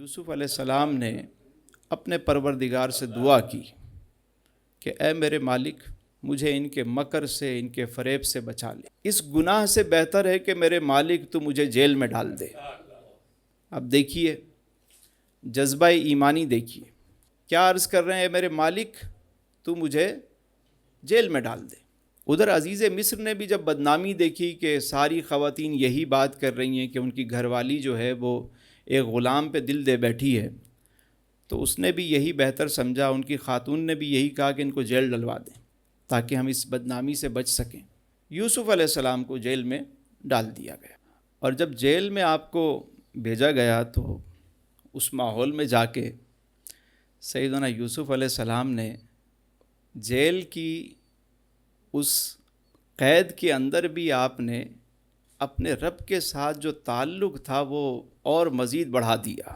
یوسف علیہ السلام نے اپنے پروردگار سے دعا کی کہ اے میرے مالک مجھے ان کے مکر سے، ان کے فریب سے بچا لے، اس گناہ سے بہتر ہے کہ میرے مالک تو مجھے جیل میں ڈال دے۔ اب دیکھیے جذبہ ایمانی دیکھیے، کیا عرض کر رہے ہیں، اے میرے مالک تو مجھے جیل میں ڈال دے۔ ادھر عزیز مصر نے بھی جب بدنامی دیکھی کہ ساری خواتین یہی بات کر رہی ہیں کہ ان کی گھر والی جو ہے وہ ایک غلام پہ دل دے بیٹھی ہے، تو اس نے بھی یہی بہتر سمجھا، ان کی خاتون نے بھی یہی کہا کہ ان کو جیل ڈلوا دیں تاکہ ہم اس بدنامی سے بچ سکیں۔ یوسف علیہ السلام کو جیل میں ڈال دیا گیا، اور جب جیل میں آپ کو بھیجا گیا تو اس ماحول میں جا کے سیدنا یوسف علیہ السلام نے جیل کی اس قید کے اندر بھی آپ نے اپنے رب کے ساتھ جو تعلق تھا وہ اور مزید بڑھا دیا،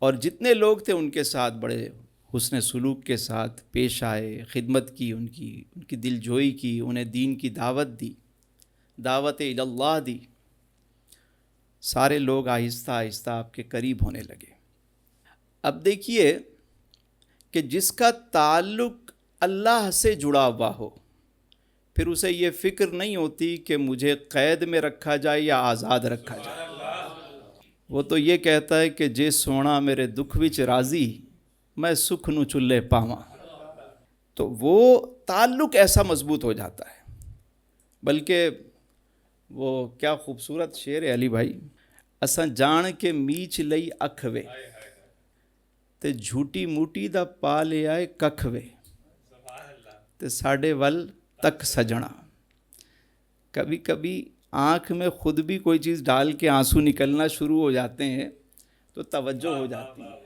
اور جتنے لوگ تھے ان کے ساتھ بڑے حسن سلوک کے ساتھ پیش آئے، خدمت کی، ان کی دل جوئی کی، انہیں دین کی دعوت دی، دعوت اللہ دی۔ سارے لوگ آہستہ آہستہ آپ کے قریب ہونے لگے۔ اب دیکھیے کہ جس کا تعلق اللہ سے جڑا ہوا ہو، پھر اسے یہ فکر نہیں ہوتی کہ مجھے قید میں رکھا جائے یا آزاد رکھا جائے۔ وہ تو یہ کہتا ہے کہ جے سونا میرے دکھ وچ راضی، میں سکھ نو چلے پاواں۔ تو وہ تعلق ایسا مضبوط ہو جاتا ہے۔ بلکہ وہ کیا خوبصورت شعر ہے علی بھائی، اساں جان کے میچ لئی اکھ وے تے جھوٹی موٹی دا پا لے آئے ککھ وے تے ساڈے ول تک سجنا۔ کبھی کبھی آنکھ میں خود بھی کوئی چیز ڈال کے آنسو نکلنا شروع ہو جاتے ہیں تو توجہ ہو جاتی ہے۔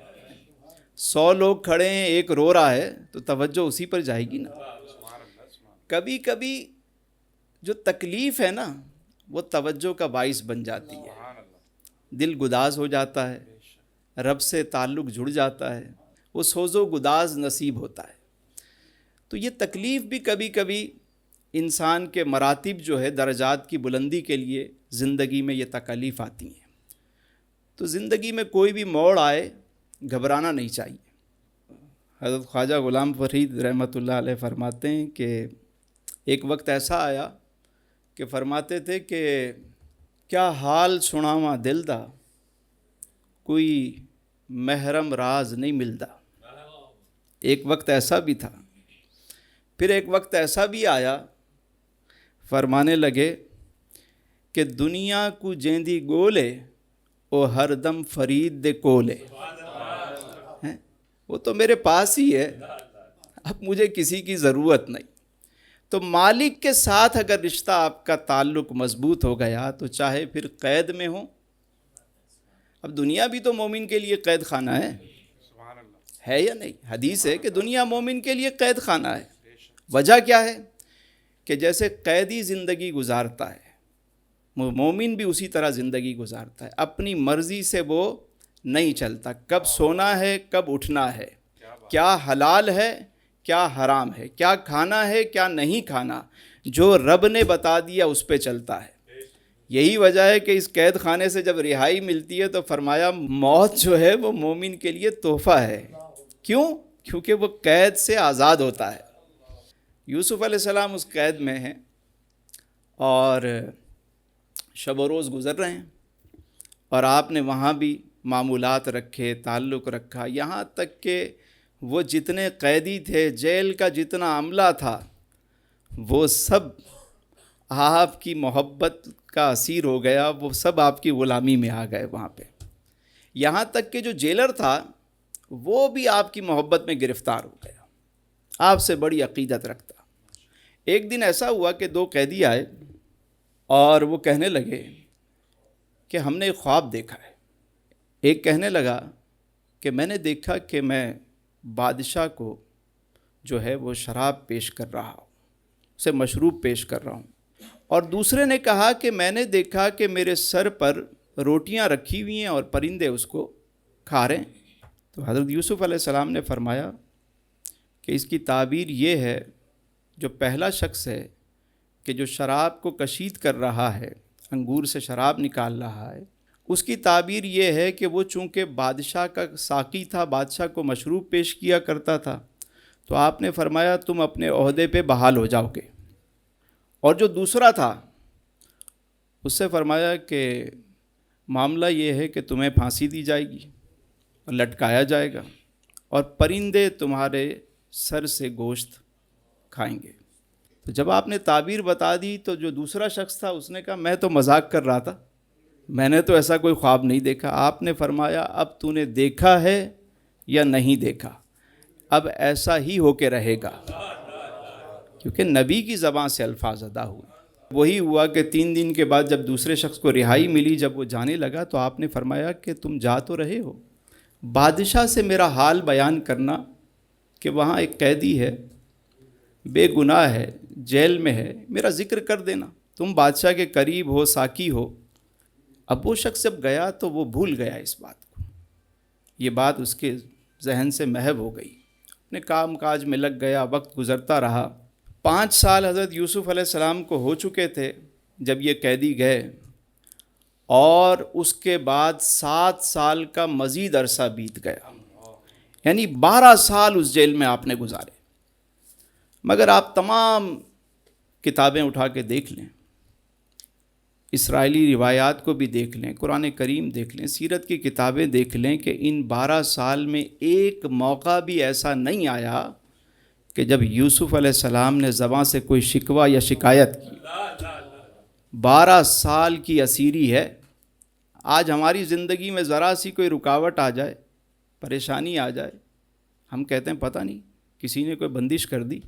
100 لوگ کھڑے ہیں، ایک رو رہا ہے تو توجہ اسی پر جائے گی نا۔ کبھی کبھی جو تکلیف ہے نا وہ توجہ کا باعث بن جاتی ہے، دل گداز ہو جاتا ہے، رب سے تعلق جڑ جاتا ہے، وہ سوز و گداز نصیب ہوتا ہے۔ تو یہ تکلیف بھی کبھی کبھی انسان کے مراتب جو ہے درجات کی بلندی کے لیے زندگی میں یہ تکالیف آتی ہیں۔ تو زندگی میں کوئی بھی موڑ آئے گھبرانا نہیں چاہیے۔ حضرت خواجہ غلام فرید رحمۃ اللہ علیہ فرماتے ہیں کہ ایک وقت ایسا آیا کہ فرماتے تھے کہ کیا حال سناواں دل دا، کوئی محرم راز نہیں ملدا۔ ایک وقت ایسا بھی تھا۔ پھر ایک وقت ایسا بھی آیا، فرمانے لگے کہ دنیا کو جیندی گولے او ہر دم فرید دے کولے، وہ تو میرے پاس ہی ہے، اب مجھے کسی کی ضرورت نہیں۔ تو مالک کے ساتھ اگر رشتہ آپ کا تعلق مضبوط ہو گیا تو چاہے پھر قید میں ہو، اب دنیا بھی تو مومن کے لیے قید خانہ ہے یا نہیں؟ حدیث ہے کہ دنیا مومن کے لیے قید خانہ ہے۔ وجہ کیا ہے؟ کہ جیسے قیدی زندگی گزارتا ہے، مومن بھی اسی طرح زندگی گزارتا ہے، اپنی مرضی سے وہ نہیں چلتا، کب سونا ہے کب اٹھنا ہے، کیا حلال ہے کیا حرام ہے، کیا کھانا ہے کیا نہیں کھانا، جو رب نے بتا دیا اس پہ چلتا ہے۔ یہی وجہ ہے کہ اس قید خانے سے جب رہائی ملتی ہے تو فرمایا موت جو ہے وہ مومن کے لیے تحفہ ہے۔ کیوں؟ کیونکہ وہ قید سے آزاد ہوتا ہے۔ یوسف علیہ السلام اس قید میں ہیں اور شب و روز گزر رہے ہیں، اور آپ نے وہاں بھی معمولات رکھے، تعلق رکھا، یہاں تک کہ وہ جتنے قیدی تھے، جیل کا جتنا عملہ تھا، وہ سب آپ کی محبت کا اسیر ہو گیا، وہ سب آپ کی غلامی میں آ گئے وہاں پہ۔ یہاں تک کہ جو جیلر تھا وہ بھی آپ کی محبت میں گرفتار ہو گیا، آپ سے بڑی عقیدت رکھتا۔ ایک دن ایسا ہوا کہ 2 قیدی آئے اور وہ کہنے لگے کہ ہم نے ایک خواب دیکھا ہے۔ ایک کہنے لگا کہ میں نے دیکھا کہ میں بادشاہ کو جو ہے وہ شراب پیش کر رہا ہوں، اسے مشروب پیش کر رہا ہوں، اور دوسرے نے کہا کہ میں نے دیکھا کہ میرے سر پر روٹیاں رکھی ہوئی ہیں اور پرندے اس کو کھا رہے ہیں۔ تو حضرت یوسف علیہ السلام نے فرمایا کہ اس کی تعبیر یہ ہے، جو پہلا شخص ہے کہ جو شراب کو کشید کر رہا ہے، انگور سے شراب نکال رہا ہے، اس کی تعبیر یہ ہے کہ وہ چونکہ بادشاہ کا ساقی تھا، بادشاہ کو مشروب پیش کیا کرتا تھا، تو آپ نے فرمایا تم اپنے عہدے پہ بحال ہو جاؤ گے۔ اور جو دوسرا تھا اس سے فرمایا کہ معاملہ یہ ہے کہ تمہیں پھانسی دی جائے گی اور لٹکایا جائے گا، اور پرندے تمہارے سر سے گوشت کھائیں گے۔ تو جب آپ نے تعبیر بتا دی تو جو دوسرا شخص تھا اس نے کہا میں تو مذاق کر رہا تھا، میں نے تو ایسا کوئی خواب نہیں دیکھا۔ آپ نے فرمایا اب تو نے دیکھا ہے یا نہیں دیکھا، اب ایسا ہی ہو کے رہے گا، کیونکہ نبی کی زبان سے الفاظ ادا ہوئے۔ وہی ہوا کہ 3 دن کے بعد جب دوسرے شخص کو رہائی ملی، جب وہ جانے لگا تو آپ نے فرمایا کہ تم جا تو رہے ہو، بادشاہ سے میرا حال بیان کرنا کہ وہاں ایک قیدی ہے، بے گناہ ہے، جیل میں ہے، میرا ذکر کر دینا، تم بادشاہ کے قریب ہو، ساقی ہو۔ اب وہ شخص جب گیا تو وہ بھول گیا اس بات کو، یہ بات اس کے ذہن سے محو ہو گئی، اپنے کام کاج میں لگ گیا، وقت گزرتا رہا۔ 5 سال حضرت یوسف علیہ السلام کو ہو چکے تھے جب یہ قیدی گئے، اور اس کے بعد 7 سال کا مزید عرصہ بیت گیا، یعنی 12 سال اس جیل میں آپ نے گزارے۔ مگر آپ تمام کتابیں اٹھا کے دیکھ لیں، اسرائیلی روایات کو بھی دیکھ لیں، قرآن کریم دیکھ لیں، سیرت کی کتابیں دیکھ لیں، کہ ان 12 سال میں ایک موقع بھی ایسا نہیں آیا کہ جب یوسف علیہ السلام نے زبان سے کوئی شکوہ یا شکایت کی۔ 12 سال کی اسیری ہے۔ آج ہماری زندگی میں ذرا سی کوئی رکاوٹ آ جائے، پریشانی آ جائے، ہم کہتے ہیں پتہ نہیں کسی نے کوئی بندش کر دی۔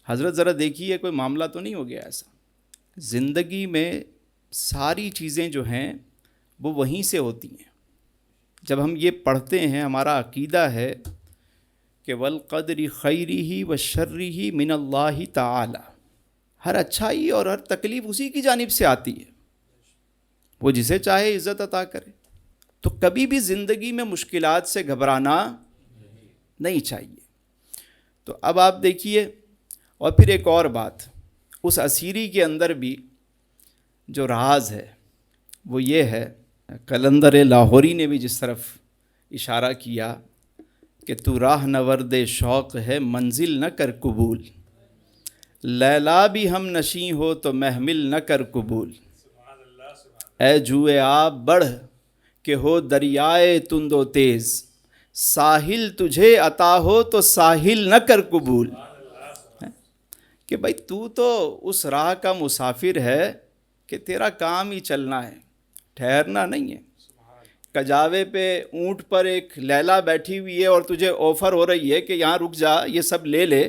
حضرت ذرا دیکھیے کوئی معاملہ تو نہیں ہو گیا ایسا۔ زندگی میں ساری چیزیں جو ہیں وہ وہیں سے ہوتی ہیں۔ جب ہم یہ پڑھتے ہیں، ہمارا عقیدہ ہے کہ والقدر خیرہ و شرہ من اللہ تعالی، ہر اچھائی اور ہر تکلیف اسی کی جانب سے آتی ہے، وہ جسے چاہے عزت عطا کرے۔ تو کبھی بھی زندگی میں مشکلات سے گھبرانا نہیں چاہیے۔ تو اب آپ دیکھیے، اور پھر ایک اور بات، اس اسیری کے اندر بھی جو راز ہے وہ یہ ہے، قلندر لاہوری نے بھی جس طرف اشارہ کیا کہ تو راہ نورد شوق ہے منزل نہ کر قبول، لیلا بھی ہم نشیں ہو تو محمل نہ کر قبول، اے جوئے آب بڑھ کہ ہو دریائے تند و تیز، ساحل تجھے عطا ہو تو ساحل نہ کر قبول۔ کہ بھائی تو اس راہ کا مسافر ہے کہ تیرا کام ہی چلنا ہے، ٹھہرنا نہیں ہے۔ کجاوے پہ اونٹ پر ایک لیلا بیٹھی ہوئی ہے اور تجھے آفر ہو رہی ہے کہ یہاں رک جا، یہ سب لے لے،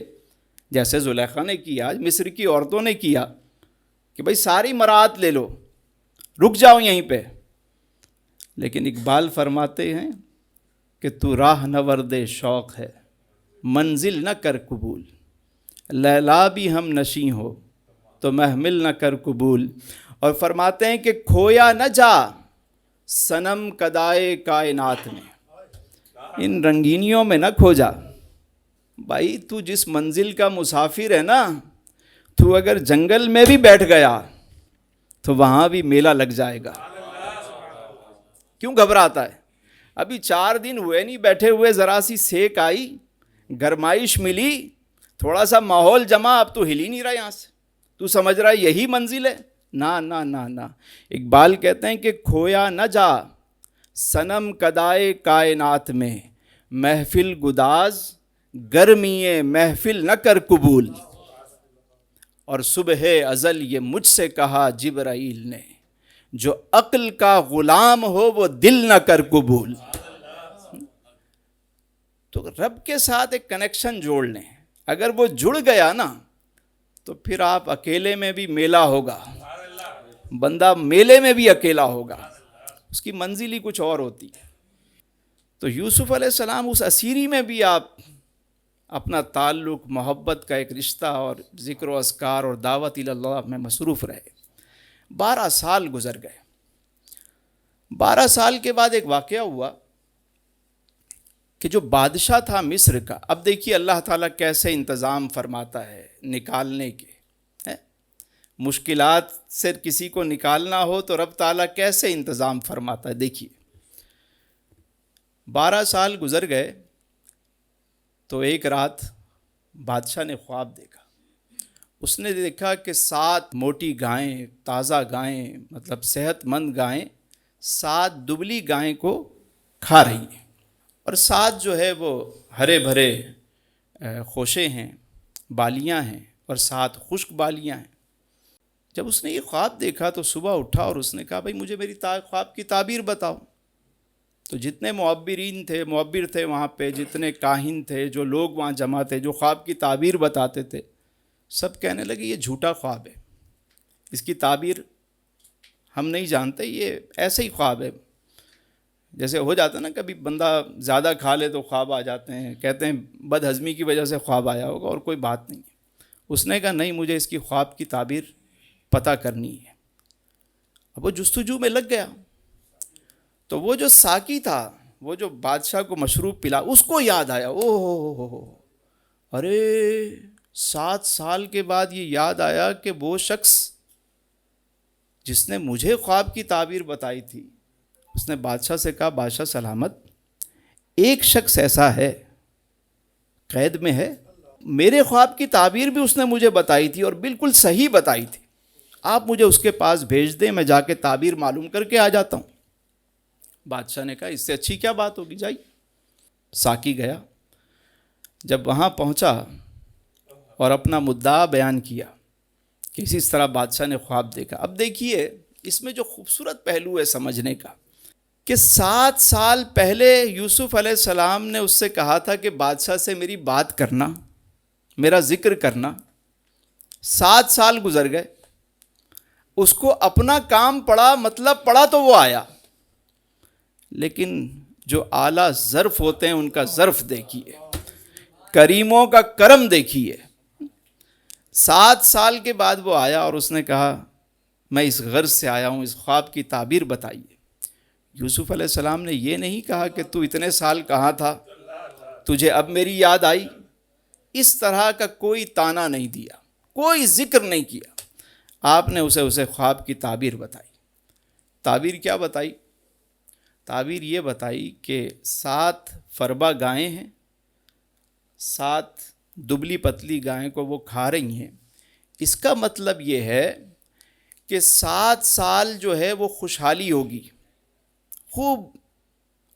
جیسے زلیخا نے کیا، مصر کی عورتوں نے کیا کہ بھائی ساری مراعات لے لو، رک جاؤ یہیں پہ۔ لیکن اقبال فرماتے ہیں کہ تو راہ نورد شوق ہے منزل نہ کر قبول، لیلا بھی ہم نشیں ہو تو محمل نہ کر قبول۔ اور فرماتے ہیں کہ کھویا نہ جا صنم کدائے کائنات میں، ان رنگینیوں میں نہ کھو جا۔ بھائی تو جس منزل کا مسافر ہے نا، تو اگر جنگل میں بھی بیٹھ گیا تو وہاں بھی میلہ لگ جائے گا۔ کیوں گھبراتا ہے؟ ابھی 4 دن ہوئے نہیں بیٹھے ہوئے، ذرا سی سیک آئی، گرمائش ملی، تھوڑا سا ماحول جمع، اب تو ہل ہی نہیں رہا یہاں سے، تو سمجھ رہا ہے یہی منزل ہے؟ نہ نہ نہ نہ۔ اقبال کہتے ہیں کہ کھویا نہ جا صنم کدائے کائنات میں، محفل گداز گرمی محفل نہ کر قبول۔ اور صبح ازل یہ مجھ سے کہا جبرائیل نے، جو عقل کا غلام ہو وہ دل نہ کر قبول۔ تو رب کے ساتھ ایک کنیکشن جوڑ لیں، اگر وہ جڑ گیا نا تو پھر آپ اکیلے میں بھی میلہ ہوگا، بندہ میلے میں بھی اکیلا ہوگا، اس کی منزل ہی کچھ اور ہوتی ہے۔ تو یوسف علیہ السلام اس اسیری میں بھی آپ اپنا تعلق، محبت کا ایک رشتہ اور ذکر و اذکار اور دعوت اللہ میں مصروف رہے۔ 12 سال گزر گئے۔ 12 سال کے بعد ایک واقعہ ہوا کہ جو بادشاہ تھا مصر کا، اب دیکھیے اللہ تعالیٰ کیسے انتظام فرماتا ہے نکالنے کے۔ مشکلات سے کسی کو نکالنا ہو تو رب تعالیٰ کیسے انتظام فرماتا ہے. دیکھیے 12 سال گزر گئے تو ایک رات بادشاہ نے خواب دیکھا. اس نے دیکھا کہ 7 موٹی گائیں، تازہ گائیں، مطلب صحت مند گائیں 7 دبلی گائیں کو کھا رہی ہیں، اور 7 جو ہے وہ ہرے بھرے خوشے ہیں، بالیاں ہیں، اور 7 خشک بالیاں ہیں. جب اس نے یہ خواب دیکھا تو صبح اٹھا اور اس نے کہا بھائی مجھے میری خواب کی تعبیر بتاؤ. تو جتنے معبر تھے وہاں پہ، جتنے کاہن تھے، جو لوگ وہاں جمع تھے جو خواب کی تعبیر بتاتے تھے، سب کہنے لگے یہ جھوٹا خواب ہے، اس کی تعبیر ہم نہیں جانتے، یہ ایسے ہی خواب ہے. جیسے ہو جاتا ہے نا کبھی بندہ زیادہ کھا لے تو خواب آ جاتے ہیں، کہتے ہیں بد ہضمی کی وجہ سے خواب آیا ہوگا اور کوئی بات نہیں ہے. اس نے کہا نہیں، مجھے اس کی خواب کی تعبیر پتہ کرنی ہے. اب وہ جستجو میں لگ گیا تو وہ جو ساقی تھا، وہ جو بادشاہ کو مشروب پلا، اس کو یاد آیا. ہو ارے 7 سال کے بعد یہ یاد آیا کہ وہ شخص جس نے مجھے خواب کی تعبیر بتائی تھی، اس نے بادشاہ سے کہا بادشاہ سلامت، ایک شخص ایسا ہے قید میں ہے، میرے خواب کی تعبیر بھی اس نے مجھے بتائی تھی اور بالکل صحیح بتائی تھی، آپ مجھے اس کے پاس بھیج دیں، میں جا کے تعبیر معلوم کر کے آ جاتا ہوں. بادشاہ نے کہا اس سے اچھی کیا بات ہوگی، جائیے. ساقی گیا، جب وہاں پہنچا اور اپنا مدعا بیان کیا کہ اس طرح بادشاہ نے خواب دیکھا. اب دیکھیے اس میں جو خوبصورت پہلو ہے سمجھنے کا کہ 7 سال پہلے یوسف علیہ السلام نے اس سے کہا تھا کہ بادشاہ سے میری بات کرنا، میرا ذکر کرنا. 7 سال گزر گئے، اس کو اپنا کام پڑا، مطلب پڑا تو وہ آیا، لیکن جو اعلیٰ ظرف ہوتے ہیں ان کا ظرف دیکھیے، کریموں کا کرم دیکھیے. 7 سال کے بعد وہ آیا اور اس نے کہا میں اس غرض سے آیا ہوں، اس خواب کی تعبیر بتائیے. یوسف علیہ السلام نے یہ نہیں کہا کہ تو اتنے سال کہاں تھا، تجھے اب میری یاد آئی. اس طرح کا کوئی طعنہ نہیں دیا، کوئی ذکر نہیں کیا. آپ نے اسے خواب کی تعبیر بتائی. تعبیر کیا بتائی؟ تعبیر یہ بتائی کہ 7 فربا گائیں ہیں، 7 دبلی پتلی گائیں کو وہ کھا رہی ہیں. اس کا مطلب یہ ہے کہ 7 سال جو ہے وہ خوشحالی ہوگی، خوب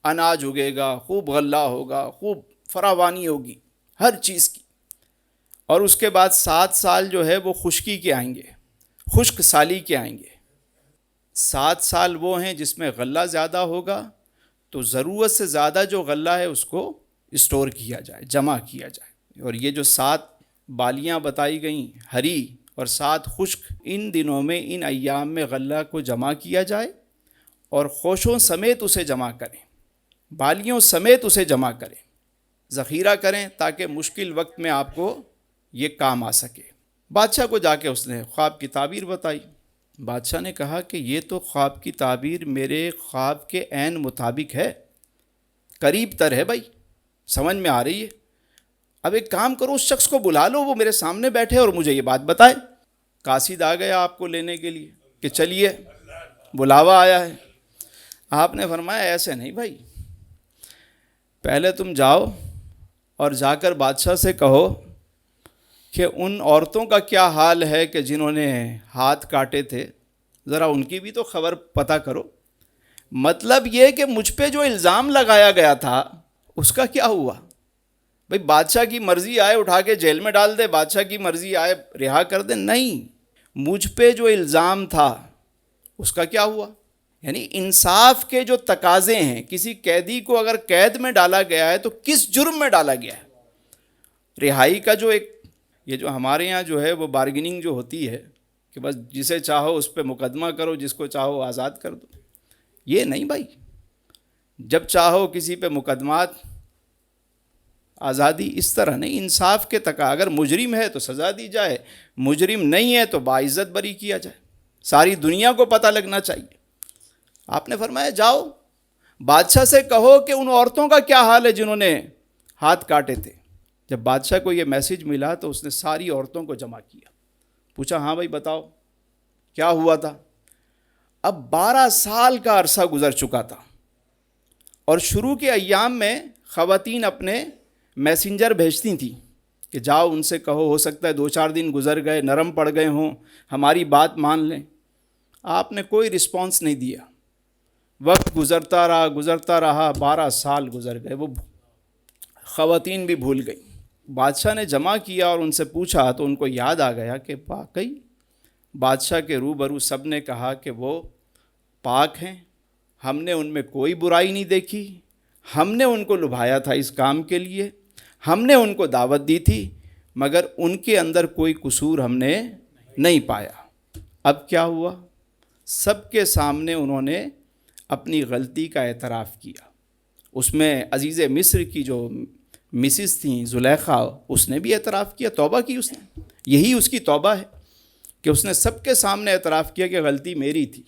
اناج اگے گا، خوب غلہ ہوگا، خوب فراوانی ہوگی ہر چیز کی. اور اس کے بعد 7 سال جو ہے وہ خشکی کے آئیں گے، خشک سالی کے آئیں گے. 7 سال وہ ہیں جس میں غلہ زیادہ ہوگا، تو ضرورت سے زیادہ جو غلہ ہے اس کو اسٹور کیا جائے، جمع کیا جائے. اور یہ جو 7 بالیاں بتائی گئیں ہری اور 7 خشک، ان دنوں میں، ان ایام میں غلہ کو جمع کیا جائے اور خوشوں سمیت اسے جمع کریں، بالیوں سمیت اسے جمع کریں، ذخیرہ کریں تاکہ مشکل وقت میں آپ کو یہ کام آ سکے. بادشاہ کو جا کے اس نے خواب کی تعبیر بتائی. بادشاہ نے کہا کہ یہ تو خواب کی تعبیر میرے خواب کے عین مطابق ہے، قریب تر ہے بھائی، سمجھ میں آ رہی ہے. اب ایک کام کرو، اس شخص کو بلا لو، وہ میرے سامنے بیٹھے اور مجھے یہ بات بتائے. قاصد آ گیا آپ کو لینے کے لیے کہ چلیے بلاوا آیا ہے. آپ نے فرمایا ایسے نہیں بھائی، پہلے تم جاؤ اور جا کر بادشاہ سے کہو کہ ان عورتوں کا کیا حال ہے کہ جنہوں نے ہاتھ کاٹے تھے، ذرا ان کی بھی تو خبر پتہ کرو. مطلب یہ کہ مجھ پہ جو الزام لگایا گیا تھا اس کا کیا ہوا؟ بھئی بادشاہ کی مرضی آئے اٹھا کے جیل میں ڈال دے، بادشاہ کی مرضی آئے رہا کر دے، نہیں، مجھ پہ جو الزام تھا اس کا کیا ہوا؟ یعنی انصاف کے جو تقاضے ہیں، کسی قیدی کو اگر قید میں ڈالا گیا ہے تو کس جرم میں ڈالا گیا ہے؟ رہائی کا جو ایک، یہ جو ہمارے یہاں جو ہے وہ بارگیننگ جو ہوتی ہے کہ بس جسے چاہو اس پہ مقدمہ کرو، جس کو چاہو آزاد کر دو، یہ نہیں بھائی. جب چاہو کسی پہ مقدمات، آزادی، اس طرح نہیں. انصاف کے تقاضے، اگر مجرم ہے تو سزا دی جائے، مجرم نہیں ہے تو باعزت بری کیا جائے، ساری دنیا کو پتہ لگنا چاہیے. آپ نے فرمایا جاؤ بادشاہ سے کہو کہ ان عورتوں کا کیا حال ہے جنہوں نے ہاتھ کاٹے تھے. جب بادشاہ کو یہ میسج ملا تو اس نے ساری عورتوں کو جمع کیا، پوچھا ہاں بھائی بتاؤ کیا ہوا تھا؟ اب 12 سال کا عرصہ گزر چکا تھا، اور شروع کے ایام میں خواتین اپنے میسنجر بھیجتی تھیں کہ جاؤ ان سے کہو، ہو سکتا ہے 2-4 دن گزر گئے، نرم پڑ گئے ہوں، ہماری بات مان لیں۔ آپ نے کوئی رسپانس نہیں دیا، وقت گزرتا رہا، 12 سال گزر گئے، وہ خواتین بھی بھول گئی۔ بادشاہ نے جمع کیا اور ان سے پوچھا تو ان کو یاد آ گیا کہ واقعی بادشاہ کے روبرو سب نے کہا کہ وہ پاک ہیں، ہم نے ان میں کوئی برائی نہیں دیکھی، ہم نے ان کو لبھایا تھا اس کام کے لیے، ہم نے ان کو دعوت دی تھی، مگر ان کے اندر کوئی قصور ہم نے نہیں پایا۔ اب کیا ہوا؟ سب کے سامنے انہوں نے اپنی غلطی کا اعتراف کیا۔ اس میں عزیز مصر کی جو مسز تھیں زلیخا، اس نے بھی اعتراف کیا، توبہ کی اس نے۔ یہی اس کی توبہ ہے کہ اس نے سب کے سامنے اعتراف کیا کہ غلطی میری تھی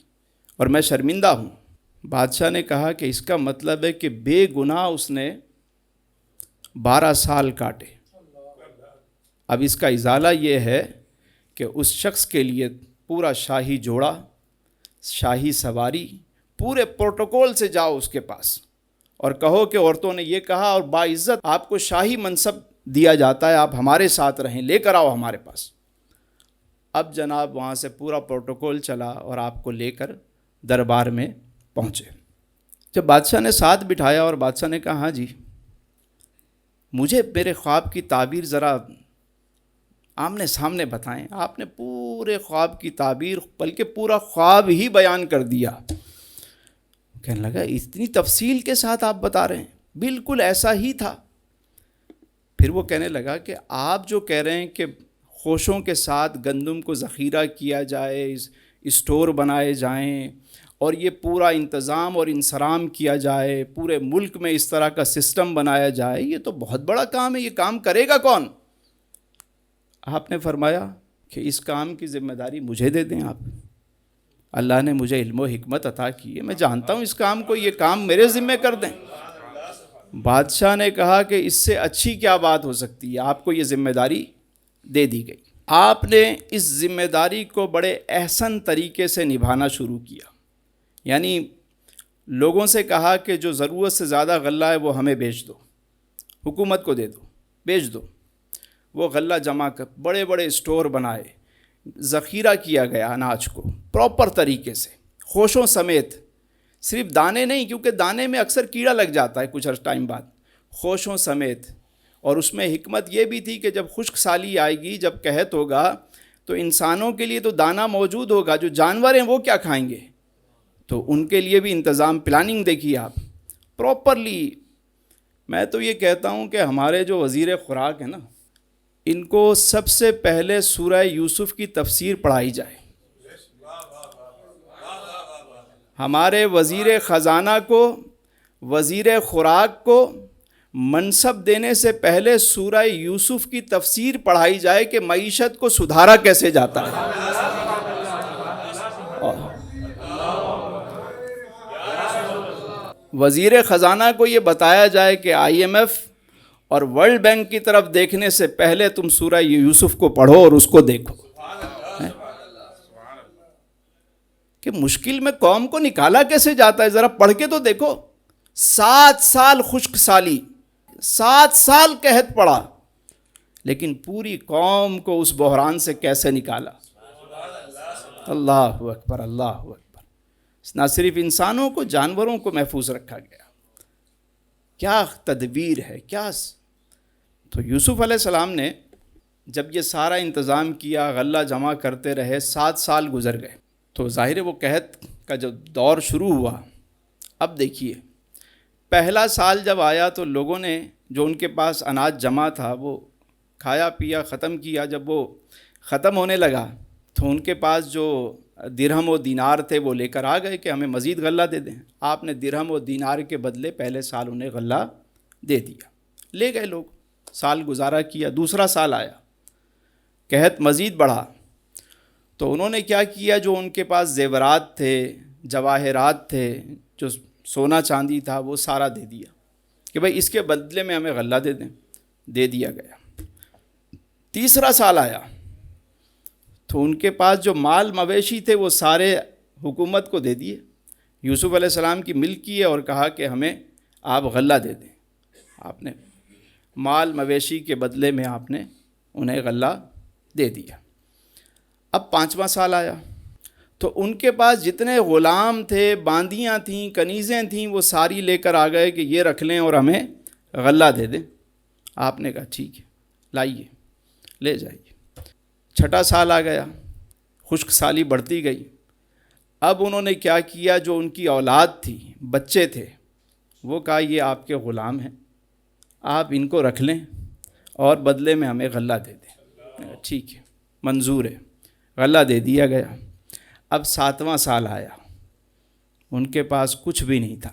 اور میں شرمندہ ہوں۔ بادشاہ نے کہا کہ اس کا مطلب ہے کہ بے گناہ اس نے 12 سال کاٹے۔ اب اس کا ازالہ یہ ہے کہ اس شخص کے لیے پورا شاہی جوڑا، شاہی سواری، پورے پروٹوکول سے جاؤ اس کے پاس اور کہو کہ عورتوں نے یہ کہا اور باعزت آپ کو شاہی منصب دیا جاتا ہے، آپ ہمارے ساتھ رہیں، لے کر آؤ ہمارے پاس۔ اب جناب وہاں سے پورا پروٹوکول چلا اور آپ کو لے کر دربار میں پہنچے۔ جب بادشاہ نے ساتھ بٹھایا اور بادشاہ نے کہا ہاں جی مجھے میرے خواب کی تعبیر ذرا آمنے سامنے بتائیں۔ آپ نے پورے خواب کی تعبیر، بلکہ پورا خواب ہی بیان کر دیا۔ کہنے لگا اتنی تفصیل کے ساتھ آپ بتا رہے ہیں؟ بالکل ایسا ہی تھا۔ پھر وہ کہنے لگا کہ آپ جو کہہ رہے ہیں کہ خوشوں کے ساتھ گندم کو ذخیرہ کیا جائے، اسٹور بنائے جائیں اور یہ پورا انتظام اور انصرام کیا جائے، پورے ملک میں اس طرح کا سسٹم بنایا جائے، یہ تو بہت بڑا کام ہے، یہ کام کرے گا کون؟ آپ نے فرمایا کہ اس کام کی ذمہ داری مجھے دے دیں آپ۔ اللہ نے مجھے علم و حکمت عطا کی ہے، میں جانتا ہوں اس کام کو، یہ کام میرے ذمہ کر دیں۔ بادشاہ نے کہا کہ اس سے اچھی کیا بات ہو سکتی ہے، آپ کو یہ ذمہ داری دے دی گئی۔ آپ نے اس ذمہ داری کو بڑے احسن طریقے سے نبھانا شروع کیا، یعنی لوگوں سے کہا کہ جو ضرورت سے زیادہ غلہ ہے وہ ہمیں بیچ دو، حکومت کو دے دو، بیچ دو۔ وہ غلہ جمع کر بڑے بڑے اسٹور بنائے، ذخیرہ کیا گیا اناج کو پراپر طریقے سے، خوشوں سمیت، صرف دانے نہیں، کیونکہ دانے میں اکثر کیڑا لگ جاتا ہے کچھ ٹائم بعد، خوشوں سمیت۔ اور اس میں حکمت یہ بھی تھی کہ جب خشک سالی آئے گی، جب قحط ہوگا تو انسانوں کے لیے تو دانہ موجود ہوگا، جو جانور ہیں وہ کیا کھائیں گے؟ تو ان کے لیے بھی انتظام، پلاننگ دیکھیے آپ پراپرلی۔ میں تو یہ کہتا ہوں کہ ہمارے جو وزیر خوراک ہیں نا، ان کو سب سے پہلے سورہ یوسف کی تفسیر پڑھائی جائے۔ ہمارے وزیر خزانہ کو، وزیر خوراک کو منصب دینے سے پہلے سورہ یوسف کی تفسیر پڑھائی جائے کہ معیشت کو سدھارا کیسے جاتا ہے۔ وزیر خزانہ کو یہ بتایا جائے کہ IMF اور ورلڈ بینک کی طرف دیکھنے سے پہلے تم سورہ یوسف کو پڑھو اور اس کو دیکھو کہ مشکل میں قوم کو نکالا کیسے جاتا ہے، ذرا پڑھ کے تو دیکھو۔ 7 سال خشک سالی، 7 سال قحط پڑا، لیکن پوری قوم کو اس بحران سے کیسے نکالا۔ اللہ اکبر، اللہ اکبر۔ نہ صرف انسانوں کو، جانوروں کو محفوظ رکھا گیا۔ کیا تدبیر ہے، کیا۔ تو یوسف علیہ السلام نے جب یہ سارا انتظام کیا، غلہ جمع کرتے رہے، 7 سال گزر گئے، تو ظاہر ہے وہ قحط کا جو دور شروع ہوا۔ اب دیکھیے پہلا سال جب آیا تو لوگوں نے جو ان کے پاس اناج جمع تھا وہ کھایا پیا ختم کیا۔ جب وہ ختم ہونے لگا تو ان کے پاس جو درہم و دینار تھے وہ لے کر آ گئے کہ ہمیں مزید غلہ دے دیں۔ آپ نے درہم و دینار کے بدلے پہلے سال انہیں غلہ دے دیا، لے گئے لوگ۔ سال گزارا کیا، دوسرا سال آیا، قحط مزید بڑھا، تو انہوں نے کیا کیا، جو ان کے پاس زیورات تھے، جواہرات تھے، جو سونا چاندی تھا، وہ سارا دے دیا کہ بھائی اس کے بدلے میں ہمیں غلہ دے دیں۔ دے دیا گیا۔ تیسرا سال آیا تو ان کے پاس جو مال مویشی تھے وہ سارے حکومت کو دے دیے، یوسف علیہ السلام کی ملکی ہے، اور کہا کہ ہمیں آپ غلہ دے دیں۔ آپ نے مال مویشی کے بدلے میں آپ نے انہیں غلہ دے دیا۔ اب 5واں سال آیا تو ان کے پاس جتنے غلام تھے، باندیاں تھیں، کنیزیں تھیں، وہ ساری لے کر آ گئے کہ یہ رکھ لیں اور ہمیں غلہ دے دیں۔ آپ نے کہا ٹھیک ہے، لائیے، لے جائیے۔ 6واں سال آ گیا، خشک سالی بڑھتی گئی۔ اب انہوں نے کیا کیا، جو ان کی اولاد تھی، بچے تھے، وہ کہا یہ آپ کے غلام ہیں، آپ ان کو رکھ لیں اور بدلے میں ہمیں غلہ دے دیں۔ ٹھیک ہے، منظور ہے، غلہ دے دیا گیا۔ اب 7واں سال آیا، ان کے پاس کچھ بھی نہیں تھا،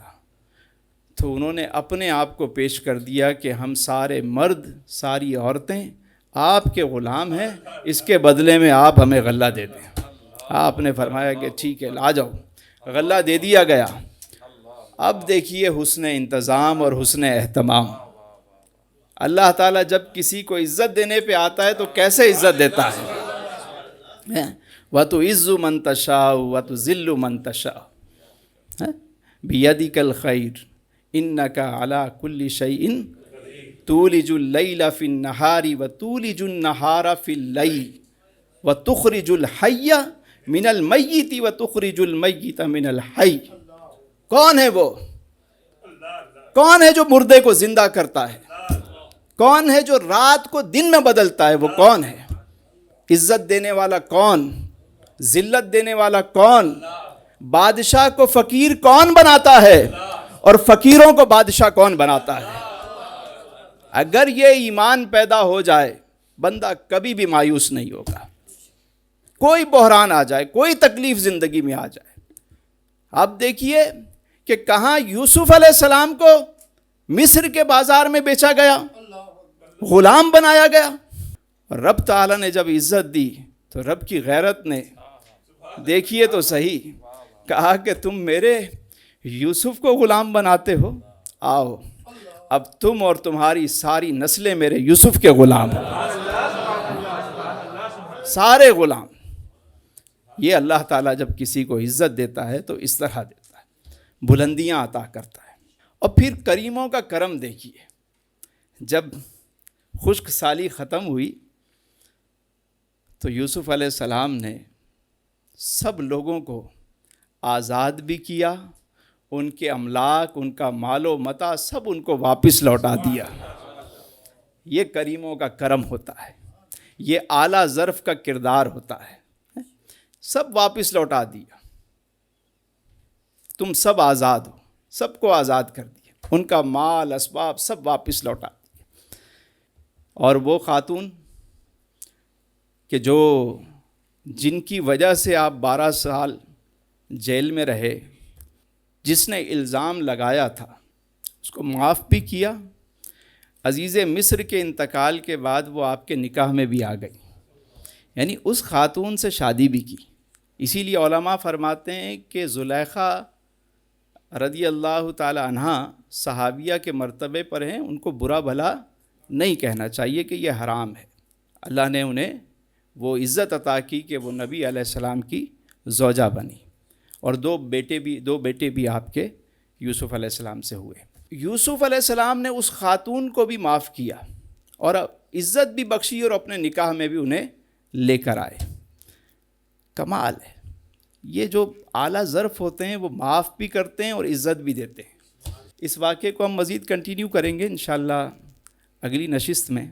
تو انہوں نے اپنے آپ کو پیش کر دیا کہ ہم سارے مرد، ساری عورتیں آپ کے غلام ہیں، اس کے بدلے میں آپ ہمیں غلہ دے دیں۔ آپ نے فرمایا کہ ٹھیک ہے، آ جاؤ، غلہ دے دیا گیا۔ اب دیکھیے حسن انتظام اور حسن اہتمام۔ اللہ تعالیٰ جب کسی کو عزت دینے پہ آتا ہے تو کیسے عزت دیتا ہے؟ وَتُعِزُّ مَن تَشَاءُ وَتُذِلُّ مَن تَشَاءُ بِيَدِكَ الْخَيْرُ إِنَّكَ عَلَىٰ كُلِّ شَيْءٍ تُولِجُ اللَّيْلَ فِي النَّهَارِ وَتُولِجُ النَّهَارَ فِي اللَّيْلِ وَتُخْرِجُ الْحَيَّ مِنَ الْمَيِّتِ وَتُخْرِجُ الْمَيِّتَ مِنَ الْحَيِّ۔ کون ہے وہ؟ کون ہے جو مردے کو زندہ کرتا ہے؟ کون ہے جو رات کو دن میں بدلتا ہے؟ وہ کون ہے؟ عزت دینے والا کون؟ ذلت دینے والا کون؟ بادشاہ کو فقیر کون بناتا ہے اور فقیروں کو بادشاہ کون بناتا ہے؟ اگر یہ ایمان پیدا ہو جائے، بندہ کبھی بھی مایوس نہیں ہوگا۔ کوئی بحران آ جائے، کوئی تکلیف زندگی میں آ جائے۔ اب دیکھیے کہ کہاں یوسف علیہ السلام کو مصر کے بازار میں بیچا گیا، غلام بنایا گیا۔ رب تعالیٰ نے جب عزت دی تو رب کی غیرت نے، دیکھیے تو صحیح، کہا کہ تم میرے یوسف کو غلام بناتے ہو، آؤ اب تم اور تمہاری ساری نسلیں میرے یوسف کے غلام ہو، سارے غلام۔ یہ اللہ تعالیٰ جب کسی کو عزت دیتا ہے تو اس طرح دیتا ہے، بلندیاں عطا کرتا ہے۔ اور پھر کریموں کا کرم دیکھیے، جب خشک سالی ختم ہوئی تو یوسف علیہ السلام نے سب لوگوں کو آزاد بھی کیا، ان کے املاک، ان کا مال و متاع سب ان کو واپس لوٹا دیا۔ یہ کریموں کا کرم ہوتا ہے، یہ اعلیٰ ظرف کا کردار ہوتا ہے۔ سب واپس لوٹا دیا، تم سب آزاد ہو، سب کو آزاد کر دیا، ان کا مال اسباب سب واپس لوٹا دیا۔ اور وہ خاتون کہ جن کی وجہ سے آپ 12 سال جیل میں رہے، جس نے الزام لگایا تھا، اس کو معاف بھی کیا۔ عزیز مصر کے انتقال کے بعد وہ آپ کے نکاح میں بھی آ گئی، یعنی اس خاتون سے شادی بھی کی۔ اسی لیے علماء فرماتے ہیں کہ زلیخا رضی اللہ تعالی عنہ صحابیہ کے مرتبے پر ہیں، ان کو برا بھلا نہیں کہنا چاہیے کہ یہ حرام ہے۔ اللہ نے انہیں وہ عزت عطا کی کہ وہ نبی علیہ السلام کی زوجہ بنی، اور دو بیٹے بھی آپ کے یوسف علیہ السلام سے ہوئے۔ یوسف علیہ السلام نے اس خاتون کو بھی معاف کیا اور عزت بھی بخشی، اور اپنے نکاح میں بھی انہیں لے کر آئے۔ کمال ہے، یہ جو اعلیٰ ظرف ہوتے ہیں وہ معاف بھی کرتے ہیں اور عزت بھی دیتے ہیں۔ اس واقعے کو ہم مزید کنٹینیو کریں گے انشاءاللہ اگلی نشست میں۔